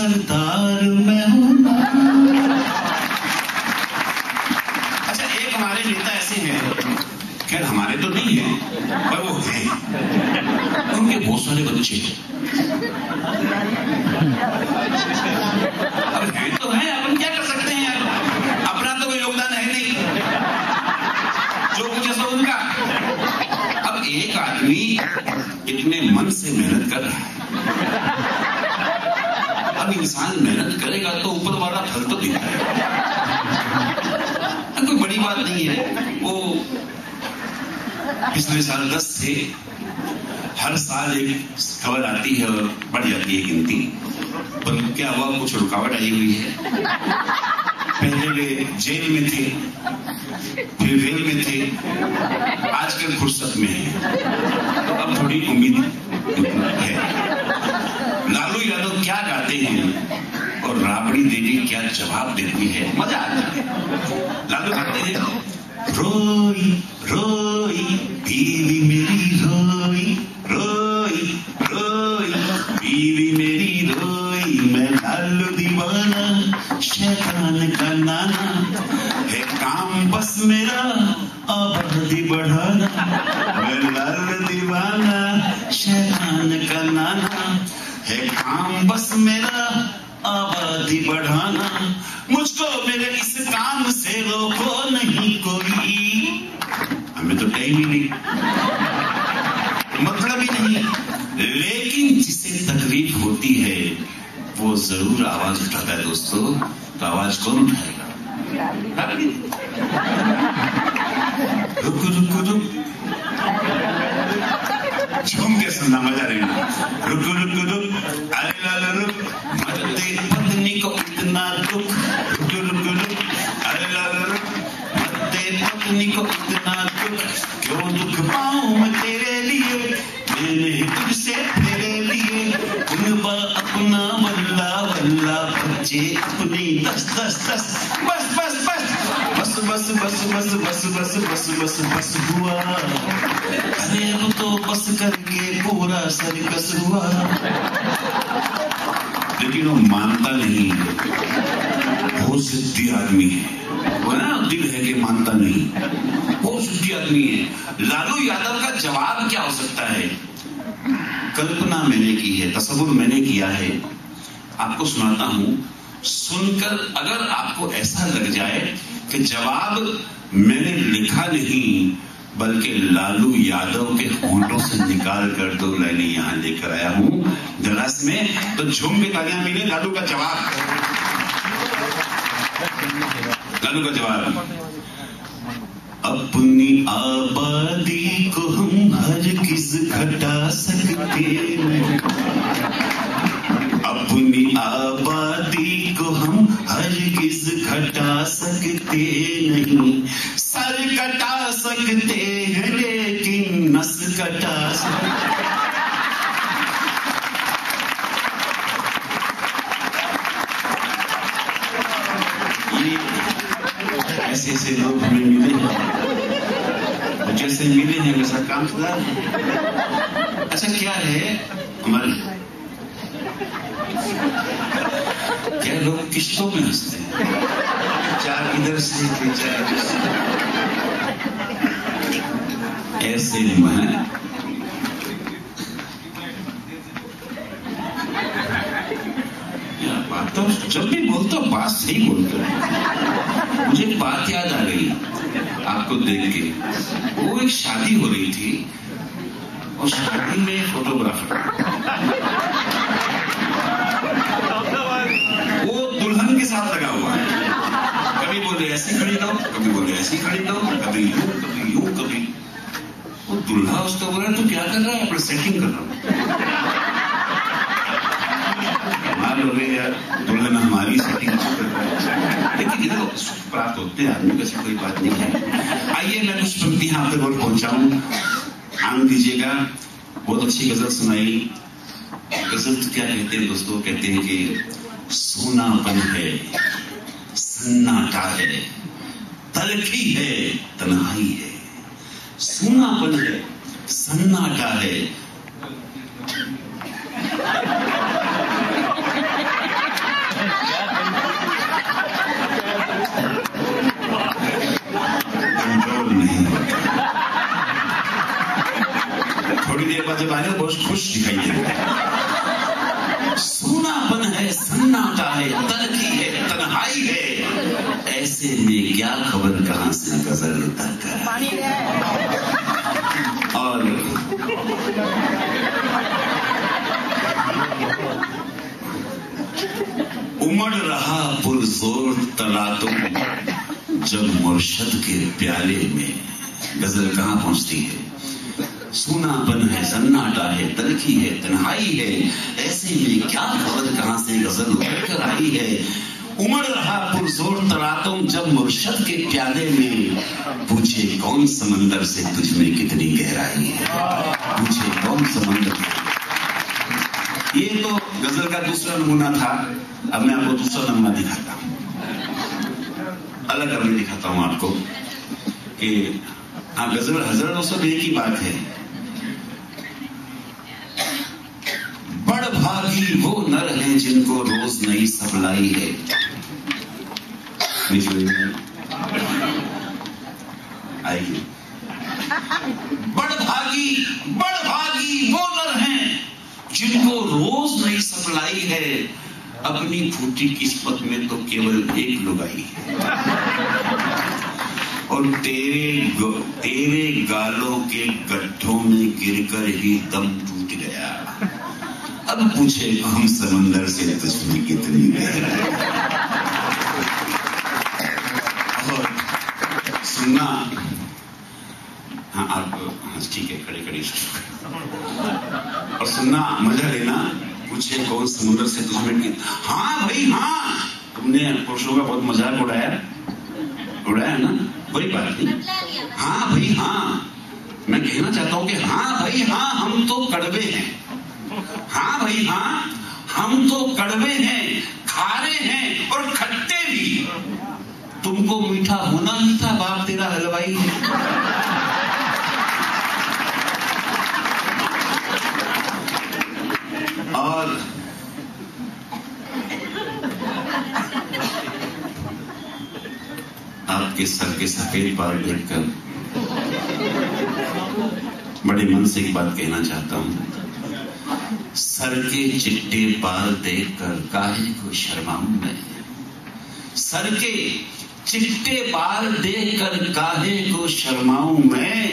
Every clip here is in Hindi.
सरदार मैं हूँ। अच्छा, एक हमारे नेता ऐसे हैं, खैर हमारे तो नहीं है पर वो हैं, उनके बहुत सारे बच्चे अब है तो है, अपन क्या कर सकते हैं यार, अपना तो कोई योगदान है नहीं, जो कुछ है सो उनका। अब एक आदमी इतने मन से मेहनत कर रहा है, अब इंसान मेहनत करेगा तो ऊपर वाला फल तो देता है, कोई बड़ी बात नहीं है। वो पिछले साल 10 थे, हर साल एक खबर आती है और बढ़ जाती है गिनती, पर क्या हुआ, कुछ रुकावट आई हुई है। पहले वे जेल में थे, फिर रेल में थे, आजकल फुर्सत में है, तो अब थोड़ी उम्मीद है। लालू यादव क्या गाते हैं और राबड़ी देवी क्या जवाब देती है, मजा आता है। लालू गाते हैं, रोई रोई बीवी मेरी रोई रोई रोई बीवी मेरी रोई, मैं लालू दीवाना शैतान का नाना, है काम बस मेरा आबादी बढ़ाना, मैं लालू दीवाना शैतान का नाना, है काम बस मेरा आबादी बढ़ाना, मुझको मेरे इस काम से रोको नहीं कोई। हमें तो टाइम ही नहीं, मतलब ही नहीं, लेकिन जिसे तकलीफ होती है वो जरूर आवाज उठाता है दोस्तों। तो आवाज कौन उठाएगा? रुक रुक रुक, झूम के सुनना, मजा रहेगा। रुक रुक रुक, अरे लाला रुक, मत दे पत्नी को इतना दुख, रुक रुक रुक, अरे लाला रुक, मत दे पत्नी को इतना दुख, क्यों दुख पाऊं मैं तेरे लिए, मैंने तुझसे तेरे लिए, उनबा अपना वल्ला वल्ला, बच्चे अपनी 10 10 10, बस बस बस बस बस बस बस बस बस बस बस बस हुआ, अरे अब तो बस करके पूरा सर्कस हुआ। लेकिन वो मानता नहीं, बहुत जिद्दी आदमी है वो, ना दिल है कि मानता नहीं, बहुत जिद्दी आदमी है। लालू यादव का जवाब क्या हो सकता है? कल्पना मैंने की है, तसव्वुर मैंने किया है, आपको सुनाता हूं, सुनकर अगर आपको ऐसा लग जाए कि जवाब मैंने लिखा नहीं बल्कि लालू यादव के होंठों से निकाल कर 2 लाइनें यहां लेकर आया हूं दराज में, तो झूम के तालियां मिले। लालू का जवाब, लालू का जवाब, अपनी आबादी को हम हर किस घटा सकते हैं, अपनी आबादी को हम हर किस घटा सकते नहीं, सर कटा सकते हैं लेकिन नस कटा सकते। ऐसे ऐसे लोग हमें मिले हैं, जैसे मिले हैं वैसा काम खुदा। अच्छा, क्या है हमारे, क्या लोग किस्तों में हंसते हैं, 4 इधर से 4 इधर से, ऐसे मैं बात तो जब भी बोलता हूँ बात सही बोलता हूँ। मुझे एक बात याद आ गई आपको देख के, वो एक शादी हो रही थी और शादी में फोटोग्राफर, वो दुल्हन के साथ लगा हुआ है, कभी बोले ऐसी खड़ी रहो, कभी बोले ऐसी खड़ी रहो, कभी यूं कभी यूं कभी। वो दुल्हा उसको बोला तू क्या कर रहा है? अपना सेटिंग कर रहा हूं। यार दुल्हन हमारी सेटिंग कर रहा है, लेकिन इधर सुख प्राप्त होते हैं आदमी, कैसे कोई बात नहीं है। आइए मैं कुछ पंक्तियां आप तक और पहुंचाऊं, आनंद दीजिएगा। बहुत अच्छी गजल सुनाई। गजल तो क्या कहते हैं दोस्तों, कहते हैं कि सोनापन है, सन्नाटा है, तलखी है, तन्हाई है, सोनापन है, सन्नाटा है, दिखाई देगा। सूनापन है, सन्नाटा है, तलखी है, तन्हाई है, ऐसे में क्या खबर कहां से गजल उतर कर। और उमड़ रहा पुरजोर तलातुम जब मुर्शद के प्याले में। गजल कहां पहुंचती है? सूनापन है, सन्नाटा है, तलखी है, तन्हाई है, ऐसे में क्या खबर कहां से गजल उतर कर आई है। उमड़ रहा पुरजोर तलातुम जब मुर्शद के प्याले में। पूछे कौन समंदर से तुझ में कितनी गहराई है, पूछे कौन समंदर। ये तो गजल का दूसरा नमूना था। अब मैं आपको दूसरा नमूना दिखाता हूं, अलग अलग दिखाता हूं आपको कि हाँ, गजल हजरत और सब एक ही बात है। बड़ भागी वो नर हैं जिनको रोज नई सप्लाई है। आइए, बड़ भागी वो नर हैं जिनको रोज नई सप्लाई है। अपनी फूटी किस्मत में तो केवल एक लुगाई है, और तेरे गालों के गड्ढों में गिरकर ही दम टूट गया। अब पूछे हम समंदर से तुझमें कितनी गहराई। और सुनना, हाँ आप ठीक है, खड़े खड़े और सुनना, मजा लेना। पूछे कौन समुद्र से तुझमें। हाँ भाई हाँ, तुमने पुरुषों का बहुत मजाक उड़ाया ना, कोई बात नहीं। हाँ भाई हाँ, मैं कहना चाहता हूं कि हाँ भाई हाँ, हम तो कड़वे हैं। हाँ भाई हाँ, हम तो कड़वे हैं, खारे हैं और खट्टे भी। तुमको मीठा होना नहीं था, बाप तेरा हलवाई है। और आपके सर के सफेद बाल देखकर बड़े मन से एक बात कहना चाहता हूं। सर के चिट्टे बाल देखकर काहे को शर्माऊं मैं। सर के चिट्टे बाल देखकर काहे को शर्माऊं मैं।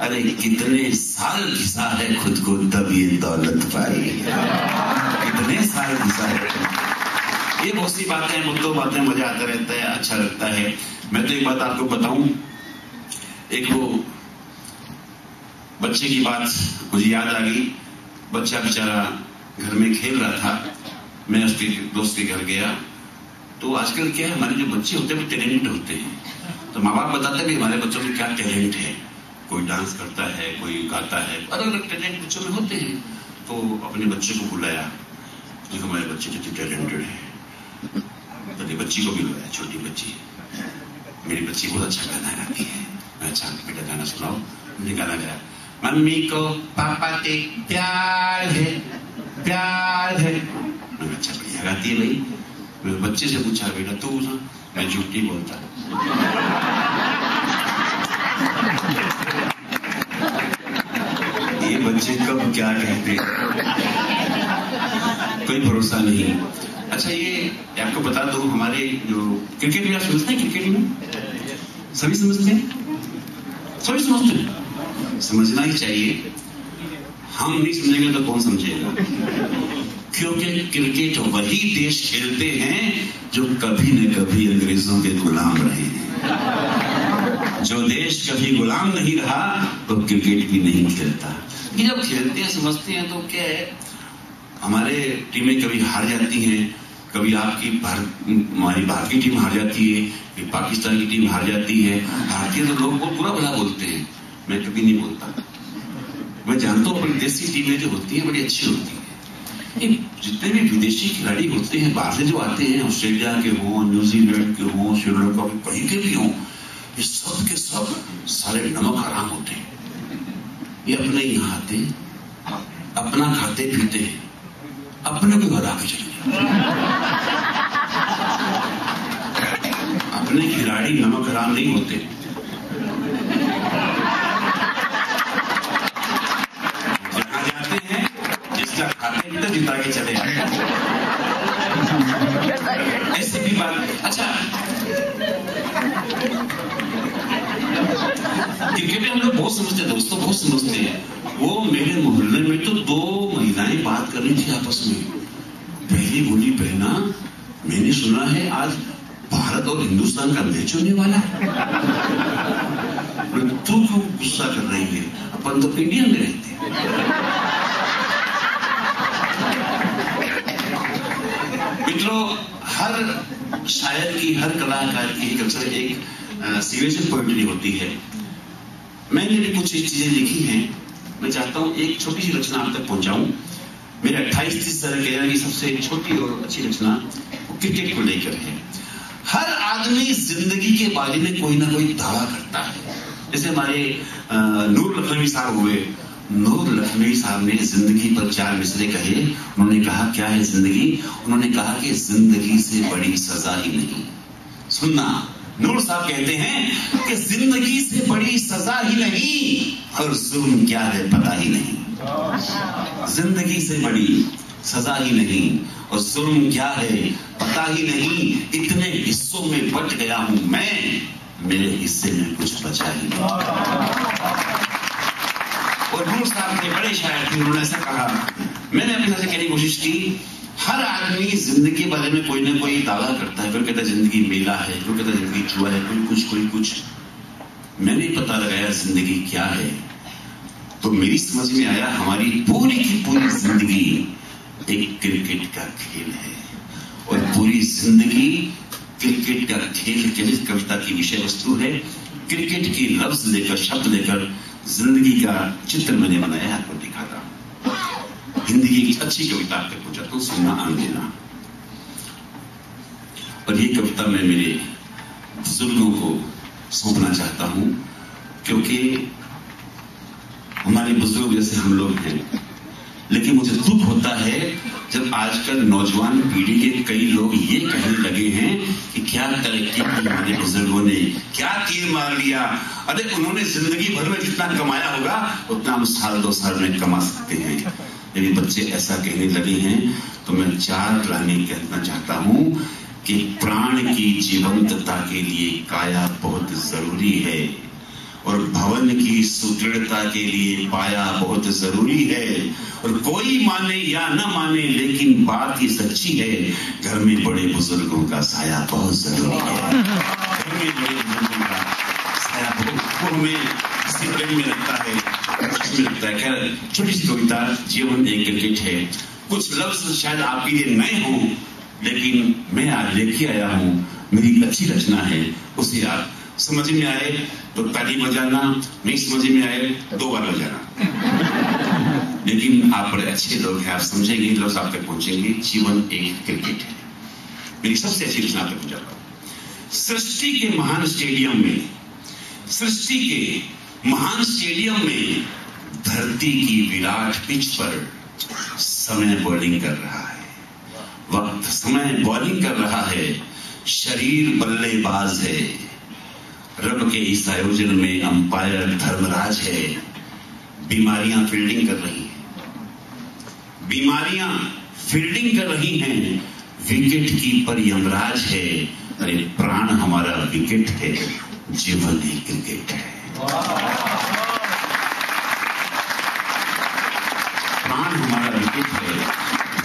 अरे कितने साल घिसा है खुद को तब ये दौलत पाई। कितने साल घिसा है। ये बहुत सी बातें हैं, मुद्दों बातें, मजा आता रहता है, अच्छा लगता है। मैं तो एक बात आपको बताऊं, एक वो बच्चे की बात मुझे याद आ गई। बच्चा बेचारा घर में खेल रहा था, मैं उसके दोस्त के घर गया। तो आजकल क्या है, हमारे जो बच्चे होते हैं वो टैलेंट होते हैं। तो माँ बाप बताते हैं कि हमारे बच्चों में क्या टैलेंट है। कोई डांस करता है, कोई गाता है, अलग अलग टैलेंट बच्चों में होते हैं। तो अपने बच्चे को बुलाया, देखो हमारे बच्चे कितने टैलेंटेड है। तो बच्ची को भी बुलाया, छोटी बच्ची, मेरी बच्ची बहुत अच्छा गाना गाती है। मैं अच्छा बेटा गाना सुनाओ। मैंने गाना गाया, मम्मी को पापा से प्यार है, प्यार है। मैंने अच्छा बढ़िया गाती है भाई। मैंने बच्चे से पूछा, बेटा तू ना? मैं झूठ नहीं बोलता। ये बच्चे कब क्या कहते कोई भरोसा नहीं। अच्छा, ये आपको बता दो, हमारे जो क्रिकेट भी आप समझते हैं, क्रिकेट में सभी समझते हैं, सभी समझते हैं, समझना ही चाहिए। हम नहीं समझेंगे तो कौन समझेगा। क्योंकि क्रिकेट वही देश खेलते हैं जो कभी न कभी अंग्रेजों के गुलाम रहे हैं। जो देश कभी गुलाम नहीं रहा तो क्रिकेट भी नहीं खेलता। ये जब खेलते हैं समझते हैं तो क्या है, हमारे टीमें कभी हार जाती हैं, कभी हमारी भारत की टीम हार जाती है, फिर पाकिस्तान की टीम हार जाती है। हारती है तो लोग बहुत बुरा भला बोलते हैं, मैं कभी नहीं बोलता। मैं जानता हूँ अपनी देसी टीमें जो होती है बड़ी अच्छी होती है। जितने भी विदेशी खिलाड़ी होते हैं बाहर से जो आते हैं, ऑस्ट्रेलिया के हों, न्यूजीलैंड के हों, श्रीलंका के कहीं के भी हों, ये सब के सब सारे नमक हराम होते हैं। ये अपने यहाँ आते, अपना खाते पीते हैं, अपने को हरा के चले अपने खिलाड़ी नमक हराम नहीं होते। जहां जाते हैं पिज्जा खाते हैं तो जिता के चले आए। ऐसे भी बात। अच्छा, क्रिकेट हम लोग बहुत समझते हैं दोस्तों, बहुत समझते हैं। वो मेरे मोहल्ले में तो 2 महिलाएं बात कर रही थी आपस में। पहली बोली, बहना मैंने सुना है आज भारत और हिंदुस्तान का मैच होने वाला है। तू क्यों गुस्सा कर रही है, अपन तो इंडिया में रहते हैं। मित्रों, हर शायर की, हर कलाकार की एक अक्सर एक सिग्नेचर पोएट्री होती है। मैंने भी कुछ चीजें लिखी हैं, मैं चाहता हूं एक छोटी सी रचना आप तक पहुंचाऊं। मेरे 28-30 साल के की सबसे छोटी और अच्छी रचना क्रिकेट को लेकर है। हर आदमी जिंदगी के बारे में कोई ना कोई दावा करता है। जैसे हमारे नूर लखनवी साहब हुए। नूर लखनवी साहब ने जिंदगी पर 4 मिसरे कहे। उन्होंने कहा क्या है जिंदगी? उन्होंने कहा कि जिंदगी से बड़ी सजा ही नहीं। सुनना, नूर साहब कहते हैं कि जिंदगी से बड़ी सजा ही नहीं और जुल्म क्या है पता ही नहीं। जिंदगी से बड़ी सजा ही नहीं और जुल्म क्या है पता ही नहीं। इतने हिस्सों में बट गया हूं मैं, मेरे हिस्से में कुछ बचा ही नहीं। और नूर साहब के बड़े शायर थे, उन्होंने ऐसा कहा। मैंने अपने से कहने की कोशिश की, हर आदमी जिंदगी के बारे में कोई ना कोई दावा करता है। कोई कहता है जिंदगी मेला है, कोई कहता है जिंदगी जुआ है, कोई कुछ। मैंने पता लगाया जिंदगी क्या है, तो मेरी समझ में आया हमारी पूरी की पूरी जिंदगी एक क्रिकेट का खेल है। और पूरी जिंदगी क्रिकेट का खेल के कविता की विषय वस्तु है। क्रिकेट की लफ्ज लेकर, शब्द लेकर जिंदगी का चित्र मैंने बनाया, आपको दिखाता हूं। हिंदी की एक अच्छी कविता आप तक पहुंचाता हूं, सुनना आन देना। और ये कविता मैं मेरे बुजुर्गों को सौंपना चाहता हूं, क्योंकि हमारे बुजुर्ग जैसे हम लोग हैं। लेकिन मुझे दुख होता है जब आजकल नौजवान पीढ़ी के कई लोग ये कहने लगे हैं कि क्या तरक्की की हमारे बुजुर्गों ने, क्या तीर मार लिया। अरे उन्होंने जिंदगी भर में जितना कमाया होगा उतना हम 1-2 साल में कमा सकते हैं। यदि बच्चे ऐसा कहने लगे हैं तो मैं 4 लाइनें कहना चाहता हूं कि प्राण की जीवंतता के लिए काया बहुत जरूरी है और भवन की सुदृढ़ता के लिए पाया बहुत जरूरी है। और कोई माने या न माने लेकिन बात ही सच्ची है, घर में बड़े बुजुर्गों का साया बहुत जरूरी है। घर में बड़े बुजुर्गों का साया बहुत हमें डिसिप्लिन में रखता है, खैर छोटी सी कविता, जीवन एक क्रिकेट है। कुछ लफ्ज शायद आपके लिए नए हों, लेकिन मैं आज लेके आया हूं, मेरी अच्छी रचना है। उसे आप समझ में आए तो ताली बजाना, नहीं समझ में आए 2 बार बजाना। लेकिन आप बड़े अच्छे लोग हैं, आप समझेंगे, लफ्ज आप तक पहुंचेंगे। जीवन एक क्रिकेट है, मेरी सबसे अच्छी रचना तक पहुंचाता हूं। सृष्टि के महान स्टेडियम में धरती की विराट पिच पर समय बॉलिंग कर रहा है। वक्त समय बॉलिंग कर रहा है, शरीर बल्लेबाज है। रब के इस आयोजन में अंपायर धर्मराज है। बीमारियां फील्डिंग कर रही हैं, विकेट कीपर यमराज है। अरे प्राण हमारा विकेट है, जीवन ही क्रिकेट है। प्राण हमारा विकेट है,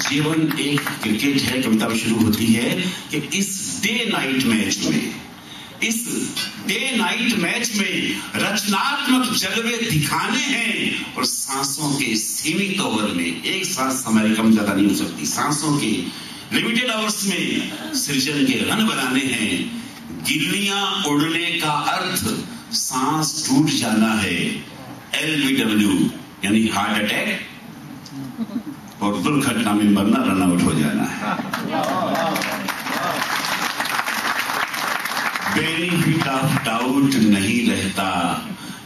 जीवन एक क्रिकेट है। कविता शुरू होती है कि इस डे नाइट मैच में रचनात्मक जलवे दिखाने हैं और सांसों के सीमित ओवर में, एक सांस समय कम ज्यादा नहीं हो सकती, सांसों के लिमिटेड आवर्स में सृजन के रन बनाने हैं। गिल्लियां उड़ने का अर्थ सांस टूट जाना है। LBW यानी हार्ट अटैक और दुर्घटना में मरना, रन आउट हो जाना है। बेनिफिट ऑफ डाउट नहीं रहता,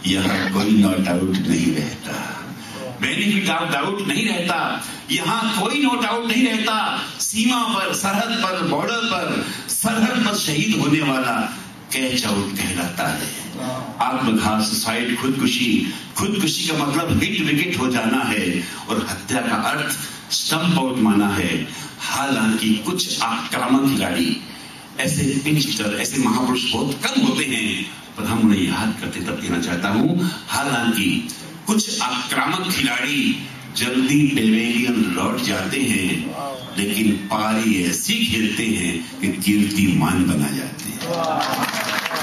यह कोई नॉट आउट नहीं रहता। बेनिफिट ऑफ डाउट नहीं रहता, यहां कोई नॉट आउट नहीं रहता। सीमा पर, सरहद पर, बॉर्डर पर, सरहद पर शहीद होने वाला कैच आउट कहलाता है। आत्मघात, सुसाइड, खुदकुशी का मतलब हिट विकेट हो जाना है। और हत्या का अर्थ स्टंप आउट माना है। हालांकि कुछ आक्रामक खिलाड़ी, ऐसे पिंच हिटर, ऐसे महापुरुष बहुत कम होते हैं, पर हम उन्हें याद करते तब कहना चाहता हूं, हालांकि कुछ आक्रामक खिलाड़ी जल्दी पेवेलियन लौट जाते हैं, लेकिन पारी ऐसी खेलते हैं कि कीर्तिमान बना जाते हैं।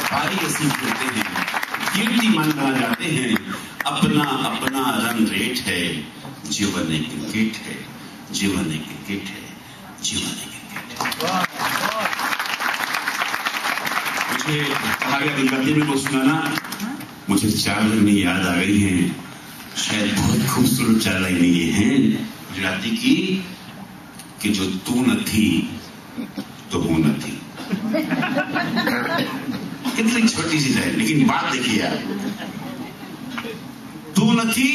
पारी ऐसी खेलते हैं, कीर्तिमान बना जाते हैं। अपना अपना रन रेट है, जीवन एक क्रिकेट है, जीवन एक क्रिकेट है, जीवन एक क्रिकेट है। मुझे कहा गया गुजराती में को सुनाना, मुझे 4 लाइनें याद आ गई हैं, शायद बहुत खूबसूरत 4 लाइनें ये हैं गुजराती की, कि जो तू न थी तो हूं न थी। कितनी छोटी सी लाइन, लेकिन बात देखिए यार, तू न थी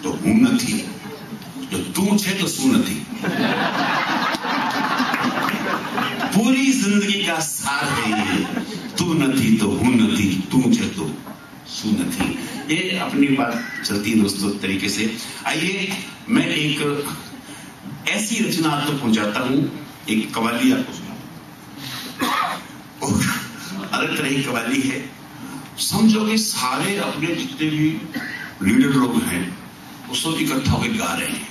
तो हूं न थी, जो तू छे तो सू न थी। पूरी जिंदगी का सार है ये, तू न थी तो हूं न थी, तू छे तो सू न थी। ये अपनी बात चलती है दोस्तों तरीके से। आइए मैं एक ऐसी रचना आपको पहुंचाता हूं, एक कव्वाली आपको सुना, अलग तरह की कव्वाली है। समझो कि सारे अपने जितने भी लीडर लोग हैं वो सब इकट्ठा होकर गा रहे हैं,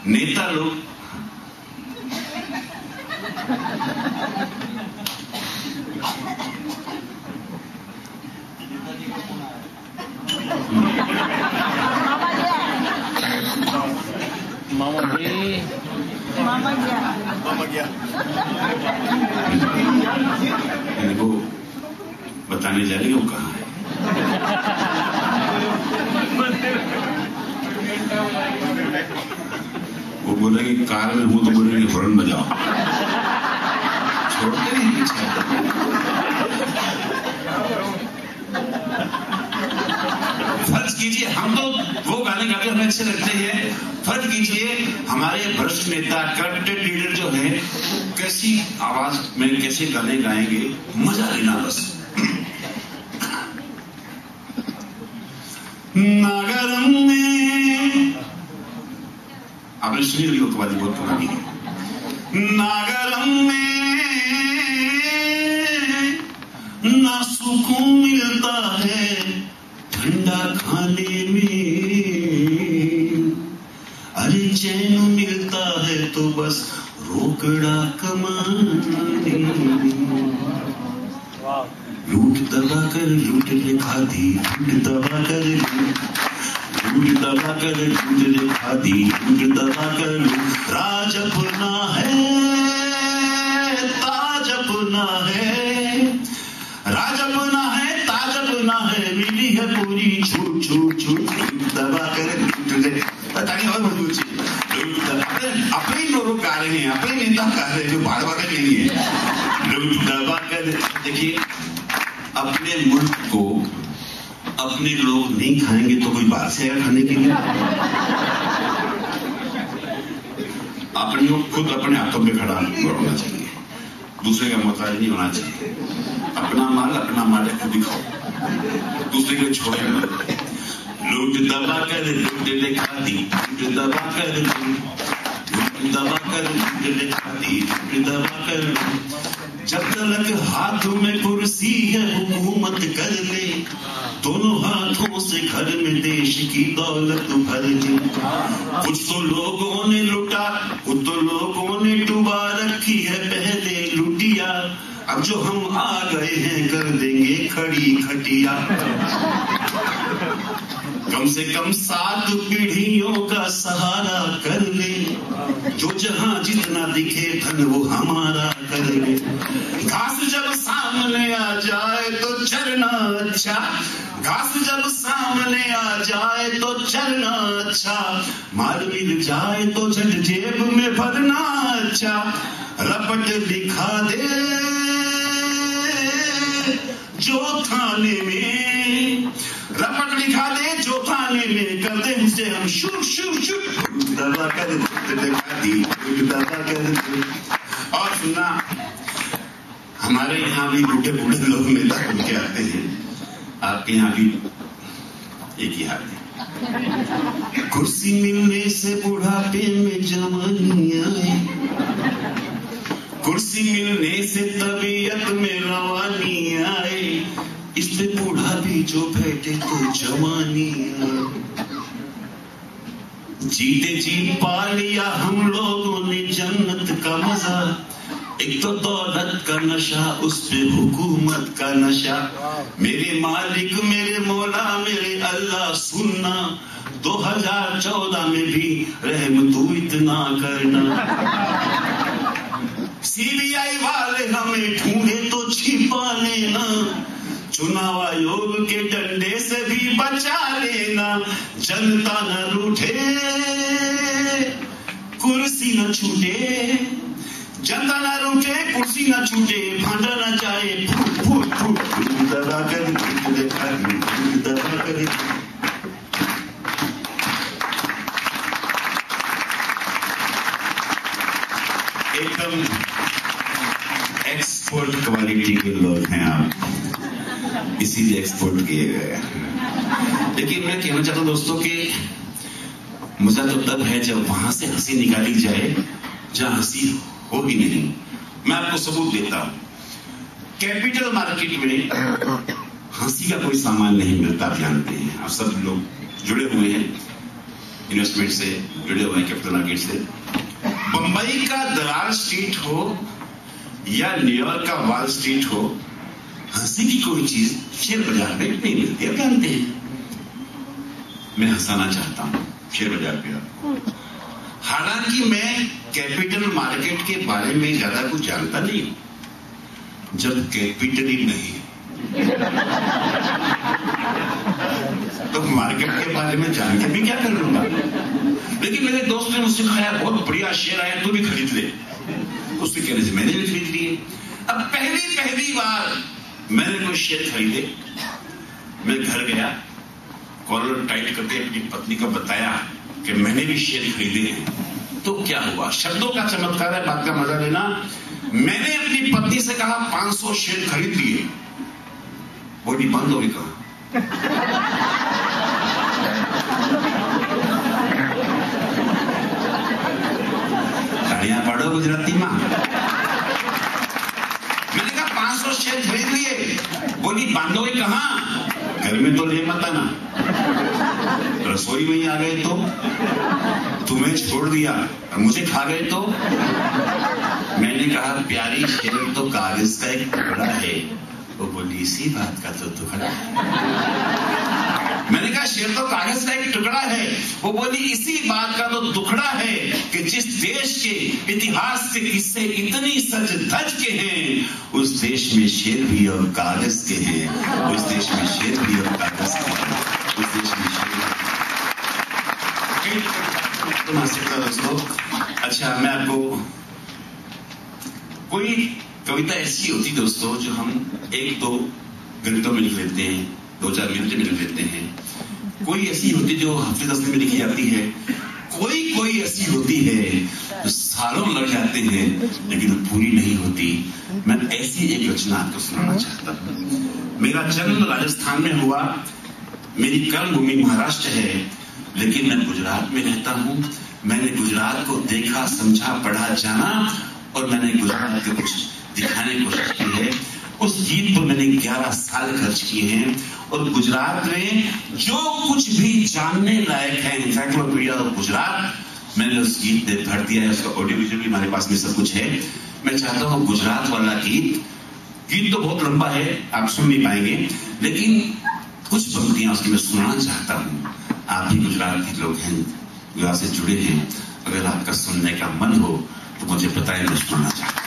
नेता लोग मामा जी, मामा गया इनको बताने जा रही हूँ कहाँ है। वो बोले कि कार में हूं तो बोले कि हॉर्न बजाओ, छोड़ते नहीं पीछे। फर्ज कीजिए, हम तो वो गाने गाते हमें अच्छे लगते हैं, फर्ज कीजिए हमारे भ्रष्ट नेता करप्टेड लीडर जो है कैसी आवाज में कैसे गाने गाएंगे, मजा लेना बस। नागरम में आपने सुनी होगी वो कव्वाली, बहुत पुरानी है। नागरम में ना सुकून मिलता है ठंडा खाने में, अरे चैन मिलता है तो बस रोकड़ा कमाने। लूट दबा कर लूट ले खाधी, लूट दबा कर लूट दबा कर लूट ले खाधी, लूट दबा कर राज अपना है, ताज अपना है, राज अपना है, ताज अपना है, मिली है पूरी छूट छूट छूट, लूट दबा कर लूट ले। पता नहीं और मजबूत चीज, अपने लोग गा रहे हैं, अपने नेता गा रहे हैं, जो बार बार नहीं है। लूट दबा कर, देखिए अपने मुल्क को अपने लोग नहीं खाएंगे तो कोई बाहर से आएगा खाने के लिए। अपने लोग खुद अपने हाथों पे खड़ा होना चाहिए, दूसरे का मोहताज नहीं होना चाहिए। अपना माल खुद ही खाओ, दूसरे को छोड़े मत। लूट दबा कर लूट ले खाती, लूट दबा कर लूट दबा कर लूट ले खाती, लूट दबा कर। जब तक हाथों में कुर्सी है हुकूमत कर ले, दोनों हाथों से घर में देश की दौलत भर ले। कुछ तो लोगों ने लुटा, कुछ तो लोगों ने डुबा रखी है पहले लुटिया, अब जो हम आ गए हैं कर देंगे खड़ी खटिया। कम से कम 7 पीढ़ियों का सहारा कर ले, जो जहां जितना दिखे धन वो हमारा कर ले। घास जब सामने आ जाए तो चरना अच्छा, घास जब सामने आ जाए तो चरना अच्छा, माल मिल जाए तो झट जेब में भरना अच्छा। रपट लिखा दे जो थाने में, रपट लिखा दे जो थाने में, कर दे उसे हम शुरू शुरू शुरू दबा कर दिखा दी, दबा कर। और सुना, हमारे यहाँ भी बूढ़े बूढ़े लोग नेता बन के आते हैं, आपके यहाँ भी एक ही हाल है। कुर्सी मिलने से बुढ़ापे में जवानी आए, कुर्सी मिलने से तबीयत में रवानी आए, इस पे बूढ़ा भी जो बैठे तो जवानी आए। जीते जी पा लिया हम लोगों ने जन्नत का मजा, एक तो दौलत का नशा, उस पे हुकूमत का नशा। मेरे मालिक मेरे मौला मेरे अल्लाह सुनना, 2014 में भी रहम तू इतना करना। सीबीआई वाले हमें ढूंढे तो छिपा लेना, चुनाव आयोग के डंडे से भी बचा लेना। जनता न रूठे कुर्सी न छूटे, जनता न रूठे कुर्सी न छूटे, भांडा न जाए फूट फूट फूट फूट, दबा कर दबा कर। एकदम एक्सपोर्ट क्वालिटी के लोग हैं आप, इसीलिए एक्सपोर्ट किए गए। लेकिन मैं कहना चाहता हूं दोस्तों कि मजा तो तब है जब वहां से हंसी निकाली जाए जहां हंसी हो ही नहीं। मैं आपको सबूत देता हूं, कैपिटल मार्केट में हंसी का कोई सामान नहीं मिलता, आप जानते हैं। आप सब लोग जुड़े हुए हैं, इन्वेस्टमेंट से जुड़े हुए हैं, कैपिटल मार्केट से। बंबई का दलाल स्ट्रीट हो या न्यूयॉर्क का वॉल स्ट्रीट हो, हंसी की कोई चीज शेयर बाजार में नहीं मिलती, आप जानते हैं। मैं हंसाना चाहता हूं शेयर बाजार पे। हालांकि मैं कैपिटल मार्केट के बारे में ज्यादा कुछ जानता नहीं हूं, जब कैपिटल ही नहीं तो मार्केट के बारे में जान के भी क्या कर लूंगा। लेकिन मेरे दोस्त ने मुझसे कहा बहुत बढ़िया शेयर आया, तू भी खरीद ले। उसके कहने से मैंने भी खरीद लिए। अब पहली बार मैंने कोई शेयर खरीदे, मैं घर गया, कॉलर टाइट करके अपनी पत्नी को बताया कि मैंने भी शेयर खरीदे हैं। तो क्या हुआ, शब्दों का चमत्कार है, बात का मजा लेना। मैंने अपनी पत्नी से कहा 500 शेयर खरीद लिए, बॉडी बंद हो गई। कहा गाड़ियां पढ़ो गुजराती मां। मैंने कहा 500 शेयर खरीद लिए, बोली बांधोगे कहां, घर में तो ले मत आना, रसोई में ही आ गए तो, तुम्हें छोड़ दिया और मुझे खा गए तो। मैंने कहा प्यारी शेयर तो कागज का एक टुकड़ा है। वो बोली इसी बात का तो टुकड़ा है। मैंने कहा शेयर तो कागज का एक टुकड़ा है। वो बोली इसी बात का तो टुकड़ा है कि जिस देश के इतिहास के किस्से इतनी सज धज के हैं, उस देश में शेर भी और कागज के हैं, उस देश में शेर भी और कागज के हैं, उस देश में शेर। दोस्तों अच्छा, मैं आपको कोई कविता ऐसी होती दोस्तों जो हम 1-2 घंटों में लिख लेते हैं, 2-4 मिनट में लिख लेते हैं। कोई ऐसी होती जो हफ्ते 10 दिन में लिखी जाती है, कोई ऐसी होती है जो सालों लग जाते हैं लेकिन पूरी नहीं होती। मैं ऐसी एक रचना आपको सुनाना चाहता हूँ। मेरा जन्म राजस्थान में हुआ, मेरी कर्मभूमि महाराष्ट्र है, लेकिन मैं गुजरात में रहता हूँ। मैंने गुजरात को देखा, समझा, पढ़ा, जाना और मैंने गुजरात के कुछ दिखाने की कोशिश की है। उस गीत पर मैंने 11 साल खर्च किए हैं और गुजरात में जो कुछ भी जानने लायक है, इंसाइक्लोपीडिया ऑफ गुजरात, मैंने उस गीत में भर दिया है। उसका ऑडियो विजुअल भी हमारे पास में सब कुछ है। मैं चाहता हूँ गुजरात वाला गीत तो बहुत लंबा है, आप सुन नहीं पाएंगे, लेकिन कुछ पंक्तियां उसकी मैं सुनाना चाहता हूँ। आप भी गुजरात के लोग हैं, गुजरात से जुड़े हैं, अगर आपका सुनने का मन हो तो मुझे बताएं, मैं सुनाना चाहता हूँ।